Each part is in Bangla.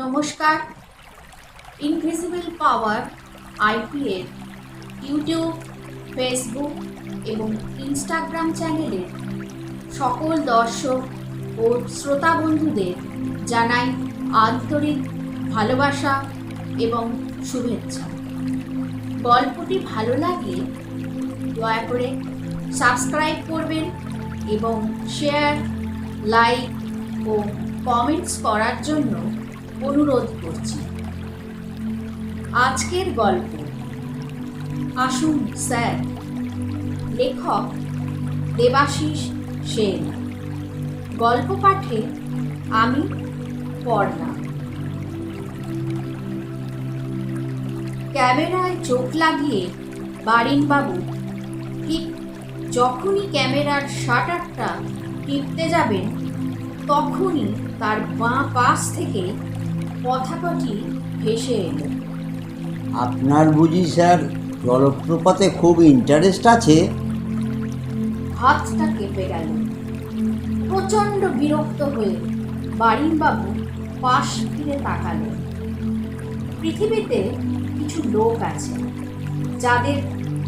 নমস্কার। ইনভিজিবল পাওয়ার আইপিএর ইউটিউব, ফেসবুক এবং ইনস্টাগ্রাম চ্যানেলের সকল দর্শক ও শ্রোতা বন্ধুদের জানাই আন্তরিক ভালোবাসা এবং শুভেচ্ছা। গল্পটি ভালো লাগলে দয়া করে সাবস্ক্রাইব করবেন এবং শেয়ার, লাইক ও কমেন্টস করার জন্য অনুরোধ করছি। আজকের গল্প আসুন স্যার, লেখক দেবাশিস সেন, গল্প পাঠে আমি পর্ণা। ক্যামেরায় চোখ লাগিয়ে বারিনবাবু ঠিক যখনই ক্যামেরার শাটারটা টিপতে যাবেন তখনই তার বাঁ পাশ থেকে কথাকটি ভেসে এলো। আপনার বুঝি স্যার জলপ্রপাতে খুব ইন্টারেস্ট আছে? হাতটা কেঁপে গেল। প্রচণ্ড বিরক্ত হয়ে বারিনবাবু পাশ ফিরে তাকালেন। পৃথিবীতে কিছু লোক আছে যাদের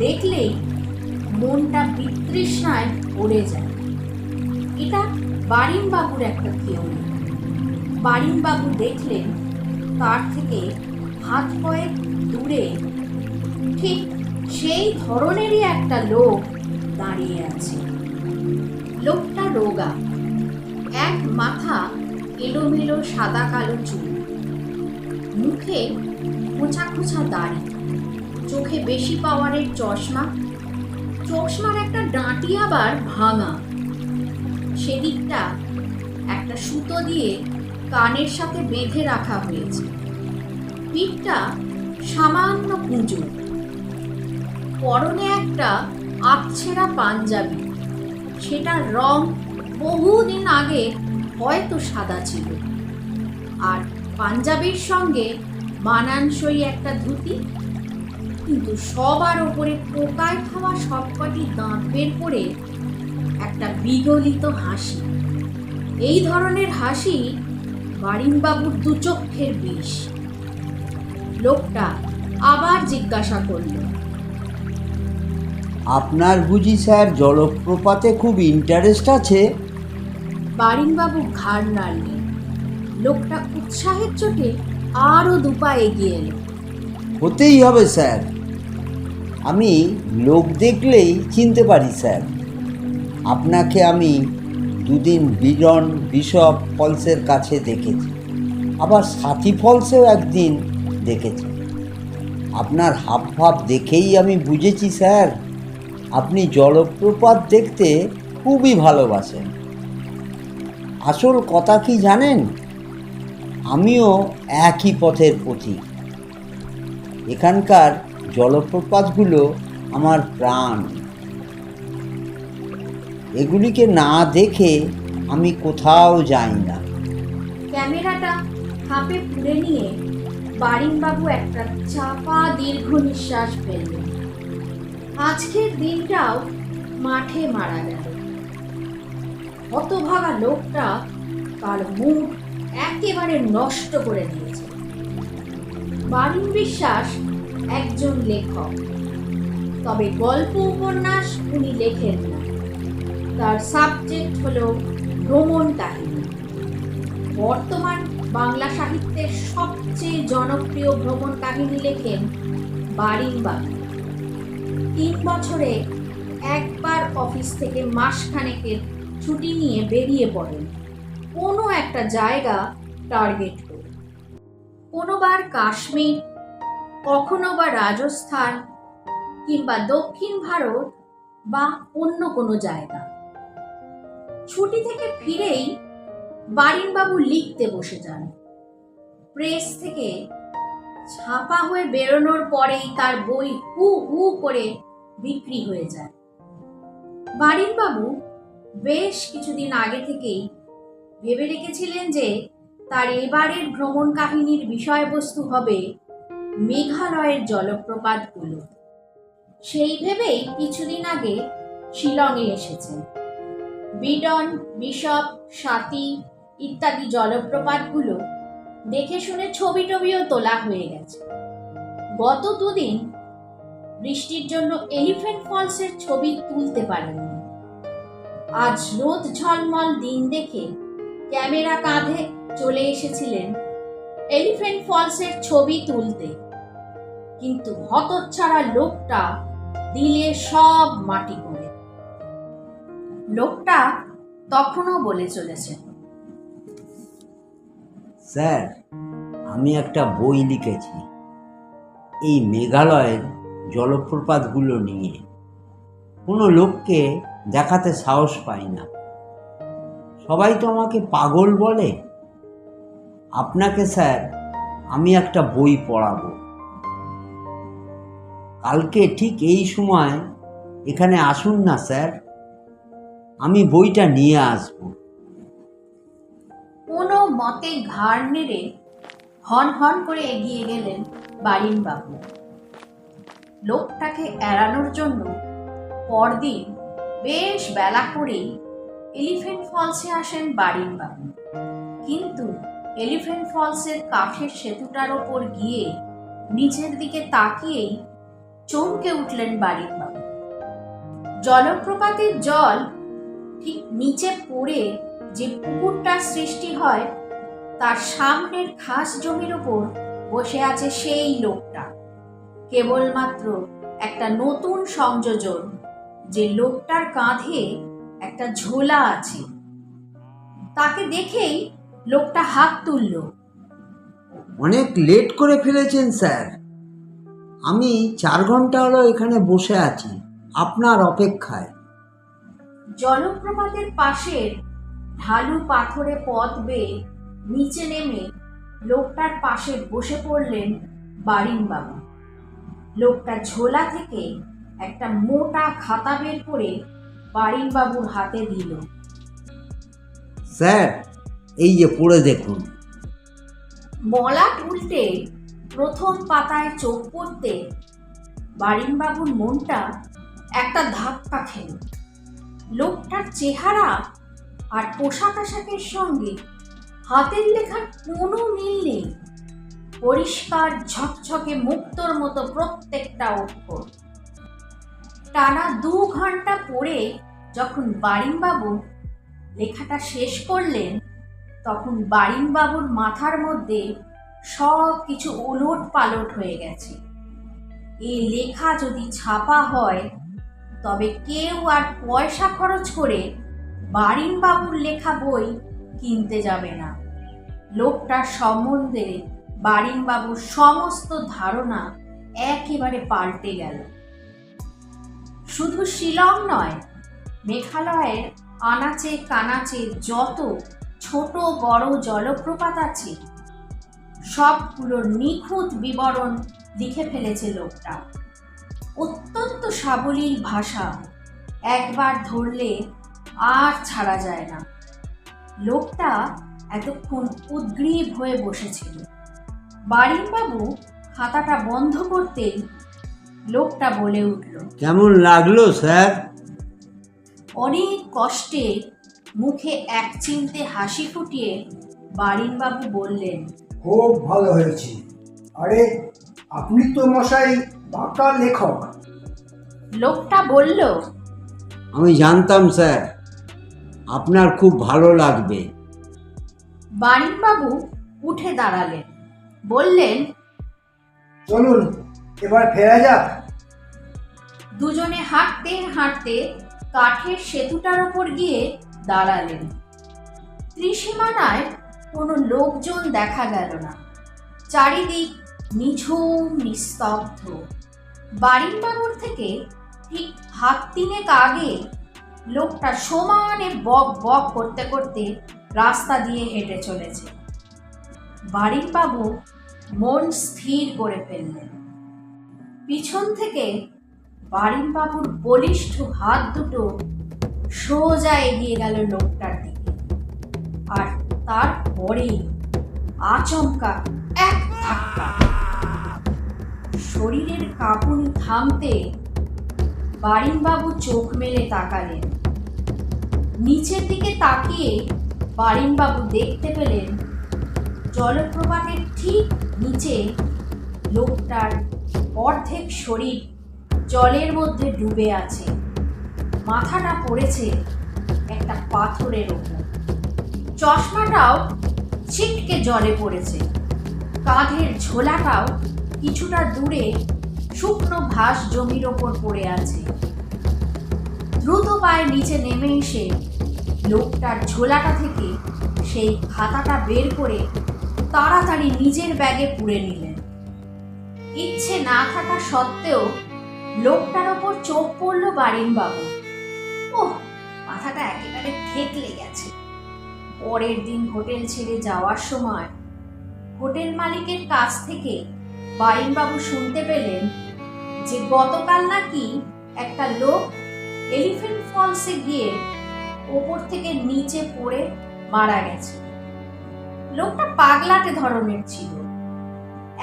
দেখলেই মনটা বিতৃষ্ণায় ভরে যায়। এটা বারিনবাবুর একটা থিওরি। বারিনবাবু দেখলেন তার থেকে হাত কয়েক দূরে ঠিক সেই ধরনেরই একটা লোক দাঁড়িয়ে আছে। লোকটা রোগা, এক মাথা এলোমেলো সাদা কালো চুল, মুখে খোঁচা খোঁচা দাড়ি, চোখে বেশি পাওয়ারের চশমা, চশমার একটা ডাঁটি আবার ভাঙা, সেদিকটা একটা সুতো দিয়ে কানের সাথে বেঁধে রাখা হয়েছে। পিঠটা সামান্য কুঁজো, পরনে একটা আবছেরা পাঞ্জাবি, সেটার রং বহুদিন আগে হয়তো সাদা ছিল, আর পাঞ্জাবির সঙ্গে মানানসই একটা ধুতি, কিন্তু সবার ওপরে পোকায় খাওয়া সবকটি দাঁত বের করে একটা বিগলিত হাসি। এই ধরনের হাসি বারিনবাবুর দুচক্ষের বিষ। লোকটা আবার জিজ্ঞাসা করল, আপনার বুঝি স্যার জলপ্রপাতে খুব ইন্টারেস্ট আছে? বারিনবাবু ঘাড় নাড়লেন। লোকটা উৎসাহের চোটে আরও দুপা এগিয়ে এলো। হতেই হবে স্যার, আমি লোক দেখলেই চিনতে পারি স্যার। আপনাকে আমি দুদিন বিজন বিশপ ফলসের কাছে দেখেছি, আবার সাথী ফলসেও একদিন দেখেছি। আপনার হাবভাব দেখেই আমি বুঝেছি স্যার আপনি জলপ্রপাত দেখতে খুবই ভালোবাসেন। আসল কথা কি জানেন, আমিও একই পথের পথিক। এখানকার জলপ্রপাতগুলো আমার প্রাণ। এগুলিকে না দেখে আমি কোথাও যাই না। ক্যামেরাটা হাতে পুড়ে নিয়ে বারিনবাবু একটা চাপা দীর্ঘ নিঃশ্বাস ফেললেন। আজকের দিনটাও মাঠে মারা গেল। হতভাগা লোকটা তার মুড একেবারে নষ্ট করে দিয়েছে। বারিন বিশ্বাস একজন লেখক, তবে গল্প উপন্যাস উনি লেখেন না। তার সাবজেক্ট হলো ভ্রমণ কাহিনী। বর্তমান বাংলা সাহিত্যের সবচেয়ে জনপ্রিয় ভ্রমণ কাহিনী লেখেন বারিনবাবু। 3 বছরে একবার অফিস থেকে মাসখানেকের ছুটি নিয়ে বেরিয়ে পড়েন কোনো একটা জায়গা টার্গেট করে। কোনোবার কাশ্মীর, কখনো বা রাজস্থান, কিংবা দক্ষিণ ভারত বা অন্য কোনো জায়গা। ছুটি থেকে ফিরেই বারিনবাবু লিখতে বসে যান। প্রেস থেকে ছাপা হয়ে বেরোনোর পরেই তার বই হু হু করে বিক্রি হয়ে যায়। বারিনবাবু বেশ কিছুদিন আগে থেকেই ভেবে রেখেছিলেন যে তার এবারের ভ্রমণ কাহিনীর বিষয়বস্তু হবে মেঘালয়ের জলপ্রপাতগুলো। সেই ভেবেই কিছুদিন আগে শিলংয়ে এসেছেন। বিডন, বিশপ, সাথী ইত্যাদি জলপ্রপাতগুলো দেখে শুনে ছবি টবিও তোলা হয়ে গেছে। গত দুদিন বৃষ্টির জন্য এলিফ্যান্ট ফলসের ছবি তুলতে পারেননি। আজ রোদ ঝলমল দিন দেখে ক্যামেরা কাঁধে চলে এসেছিলেন এলিফ্যান্ট ফলসের ছবি তুলতে, কিন্তু হতচ্ছাড়া লোকটা দিলে সব মাটি করে। লোকটা তখনও বলে চলেছে, স্যার, আমি একটা বই লিখেছি এই মেঘালয়ের জলপ্রপাতগুলো নিয়ে। কোনো লোককে দেখাতে সাহস পাই না, সবাই তো আমাকে পাগল বলে। আপনাকে স্যার আমি একটা বই পড়াবো। কালকে ঠিক এই সময় এখানে আসুন না স্যার, আমি বইটা নিয়ে আসব। কোনো মতে ঘাড় নেড়ে হন হন করে এগিয়ে গেলেন বারিনবাবু। লোকটাকে এড়ানোর জন্য পরদিন বেশ বেলা করেই এলিফ্যান্ট ফলসে আসেন বারিনবাবু, কিন্তু এলিফ্যান্ট ফলসের কাঠের সেতুটার ওপর গিয়ে নিচের দিকে তাকিয়েই চমকে উঠলেন বারিনবাবু। জলপ্রপাতের জল ঠিক নিচে পড়ে যে পুকুরটার সৃষ্টি হয় তার সামনের খাস জমির ওপর বসে আছে সেই লোকটা। কেবলমাত্র একটা নতুন সংযোজন, যে লোকটার কাঁধে একটা ঝোলা আছে। তাকে দেখেই লোকটা হাত তুলল। অনেক লেট করে ফেলেছেন স্যার, আমি 4 ঘন্টা হলো এখানে বসে আছি আপনার অপেক্ষায়। জলপ্রপাতের পাশের ঢালু পাথরে পথ বেয়ে নিচে নেমে লোকটার পাশে বসে পড়লেন বারিনবাবু। লোকটা ঝোলা থেকে একটা মোটা খাতা বের করে বারিনবাবুর হাতে দিল। স্যার, এই যে পড়ে দেখুন। মলাট উল্টে প্রথম পাতায় চোখ পড়তে বারিনবাবুর মনটা একটা ধাক্কা খেল। লোকটার চেহারা আর পোশাক আশাকের সঙ্গে হাতের লেখার কোনো মিল নেই। পরিষ্কার ঝকঝকে মুক্তোর মতো প্রত্যেকটা অক্ষর। টানা 2 ঘন্টা পড়ে যখন বারিনবাবু লেখাটা শেষ করলেন, তখন বারিনবাবুর মাথার মধ্যে সব কিছু ওলট পালট হয়ে গেছে। এই লেখা যদি ছাপা হয় তবে কেউ আর পয়সা খরচ করে বারিনবাবুর লেখা বই কিনতে যাবে না। লোকটার সম্বন্ধে বারিনবাবুর সমস্ত ধারণা একেবারে পাল্টে গেল। শুধু শিলং নয়, মেঘালয়ের আনাচে কানাচে যত ছোট বড় জলপ্রপাত আছে সবগুলোর নিখুঁত বিবরণ লিখে ফেলেছে লোকটা। অত্যন্ত সাবলীল ভাষা, একবার ধরলে আর ছাড়া যায় না। লোকটা এতক্ষণ উদ্গ্রীব হয়ে বসেছিল। বারিনবাবু খাতাটা বন্ধ করতেই লোকটা বলে উঠল, কেমন লাগলো স্যার? অনেক কষ্টে মুখে একচিলতে হাসি ফুটিয়ে বারিনবাবু বললেন, খুব ভালো হয়েছে। আরে আপনি তো মশাই পাকা লেখক। লোকটা বলল, আমি জানতাম স্যার আপনার খুব ভালো লাগবে। বারিনবাবু উঠে দাঁড়ালেন, বললেন, চলুন এবার ফেরা যাক। দুজনে হাঁটতে হাঁটতে কাঠের সেতুটার ওপর গিয়ে দাঁড়ালেন। ত্রিসীমানায় কোনো লোকজন দেখা গেল না। চারিদিক নিঝুম নিস্তব্ধ। বারিনবাবুর থেকে ঠিক হাত 3 আগে লোকটা সমানে বক বক করতে করতে রাস্তা দিয়ে হেঁটে চলেছে। বারিনবাবু মন স্থির করে ফেললেন। পিছন থেকে বারিনবাবুর বলিষ্ঠ হাত দুটো সোজা এগিয়ে গেল লোকটার দিকে, আর তারপরেই আচমকা এক ধাক্কা। শরীরের কাঁপুনি থামতে বারিনবাবু চোখ মেলে তাকালেন। নিচের দিকে তাকিয়ে বারিনবাবু দেখতে পেলেন জলপ্রপাতের ঠিক নিচে লোকটার অর্ধেক শরীর জলের মধ্যে ডুবে আছে। মাথাটা পড়েছে একটা পাথরের ওপর। চশমাটাও ছিটকে জলে পড়েছে। কাঁধের ঝোলাটাও কিছুটা দূরে শুকনো ঘাস জমির ওপর পড়ে আছে। দ্রুত পায়ে নিচে নেমে এসে লোকটার ঝোলাটা থেকে সেই খাতাটা বের করে তাড়াতাড়ি নিজের ব্যাগে পুরে নিলেন। ইচ্ছে না থাকা সত্ত্বেও লোকটার ওপর চোখ পড়ল বারিনবাবু। ওহ, মাথাটা একেবারে থেতলে গেছে। পরের দিন হোটেল ছেড়ে যাওয়ার সময় হোটেল মালিকের কাছ থেকে বারিনবাবু শুনতে পেলেন যে গতকাল নাকি একটা লোক এলিফ্যান্ট ফলসে গিয়ে ওপর থেকে নিচে পড়ে মারা গেছে। লোকটা পাগলাটে ধরনের ছিল,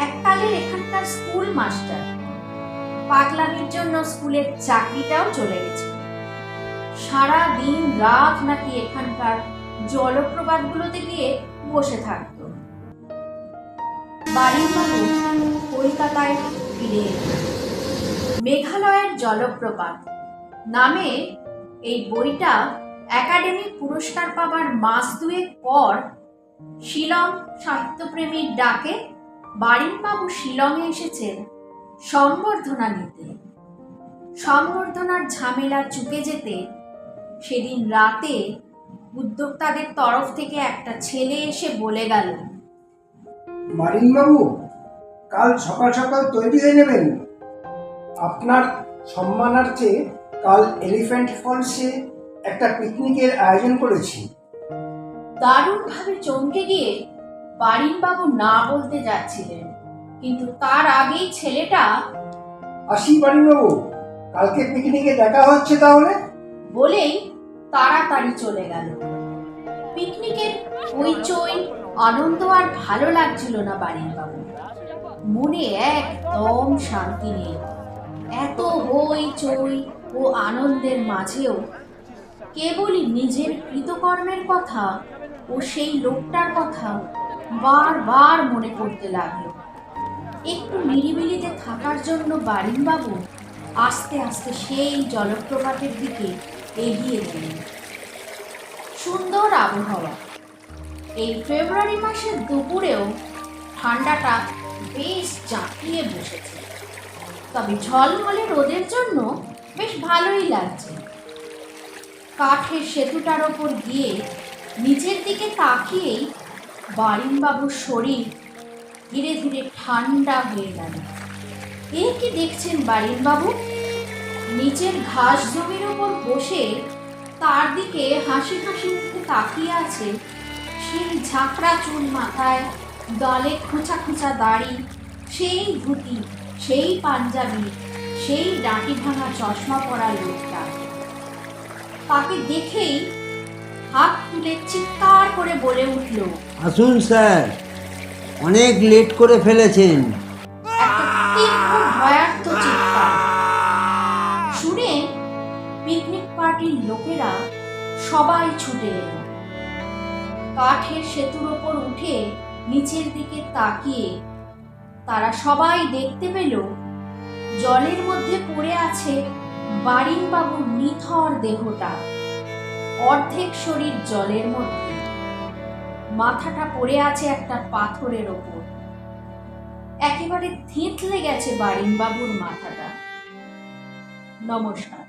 এককালের এখানকার স্কুল মাস্টার। পাগলামির জন্য স্কুলের চাকরিটাও চলে গেছে। সারা দিন রাত নাকি এখানকার জলপ্রপাতগুলোতে গিয়ে বসে থাকত। বারিনবাবু কলকাতায় ফিরে এলেন। মেঘালয়ের জলপ্রপাত নামে এই বইটা একাডেমি পুরস্কার পাবার মাস দুয়েক পর শিলং সাহিত্যপ্রেমীর ডাকে বারিনবাবু শিলংয়ে এসেছেন সম্বর্ধনা নিতে। সম্বর্ধনার ঝামেলা চুকে যেতে সেদিন রাতে উদ্যোক্তাদের তরফ থেকে একটা ছেলে এসে বলে গেল, বারিনবাবু, কাল সকাল সকাল তৈরি হয়ে নেবেন। আপনার সম্মানার্থে কাল এলিফ্যান্ট ফলসে একটা পিকনিকের আয়োজন করেছি। দারুণভাবে চমকে গিয়ে বারিনবাবু না বলতে যাচ্ছিলেন, কিন্তু তার আগেই ছেলেটা আসি বারিনবাবু, কালকে পিকনিকে দেখা হচ্ছে তাহলে। বলেই তাড়াতাড়ি চলে গেল। পিকনিকের হইচই আনন্দ আর ভালো লাগছিল না বারিনবাবু। মনে একদম শান্তি নেই। এত হইচই ও আনন্দের মাঝেও কেবলই নিজের কৃতকর্মের কথা ও সেই লোকটার কথা বারবার মনে পড়তে লাগলো। একটু নিরিবিলিতে থাকার জন্য বারিনবাবু আস্তে আস্তে সেই জলপ্রপাতের দিকে এগিয়ে গেলেন। সুন্দর আবহাওয়া। এই ফেব্রুয়ারি মাসের দুপুরেও ঠান্ডাটা বেশ জাঁকিয়ে বসেছে, তবে ঝলমলে রোদের জন্য বেশ ভালোই লাগছে। কাঠের সেতুটার ওপর গিয়ে নিচের দিকে তাকিয়েই বারিনবাবুর শরীর ধীরে ধীরে ঠান্ডা হয়ে গেল। এ কি দেখছেন বারিনবাবু? নিচের ঘাস জমির ওপর বসে তার দিকে হাসি হাসি মুখে তাকিয়ে আছে সেই ঝাঁকড়া চুল মাথায়, গালে খোঁচা খোঁচা দাড়ি, সেই ধুতি, সেই পাঞ্জাবি, সেই ডাঁটি ভাঙা চশমা পরা লোকটা। তাকে দেখেই হাত তুলে চিৎকার করে বলে উঠল, আসুন স্যার, অনেক লেট করে ফেলেছেন। একটা তীব্র ভয়ার্থ চিৎকার শুনে পিকনিক পার্টির লোকেরা সবাই ছুটে এলো। কাঠের সেতুর ওপর উঠে নিচের দিকে তাকিয়ে তারা সবাই দেখতে পেল জলের মধ্যে পড়ে আছে বারিনবাবুর নিথর দেহটা। অর্ধেক শরীর জলের মধ্যে, মাথাটা পড়ে আছে একটা পাথরের ওপর। একেবারে থেঁতলে গেছে বারিনবাবুর মাথাটা। নমস্কার।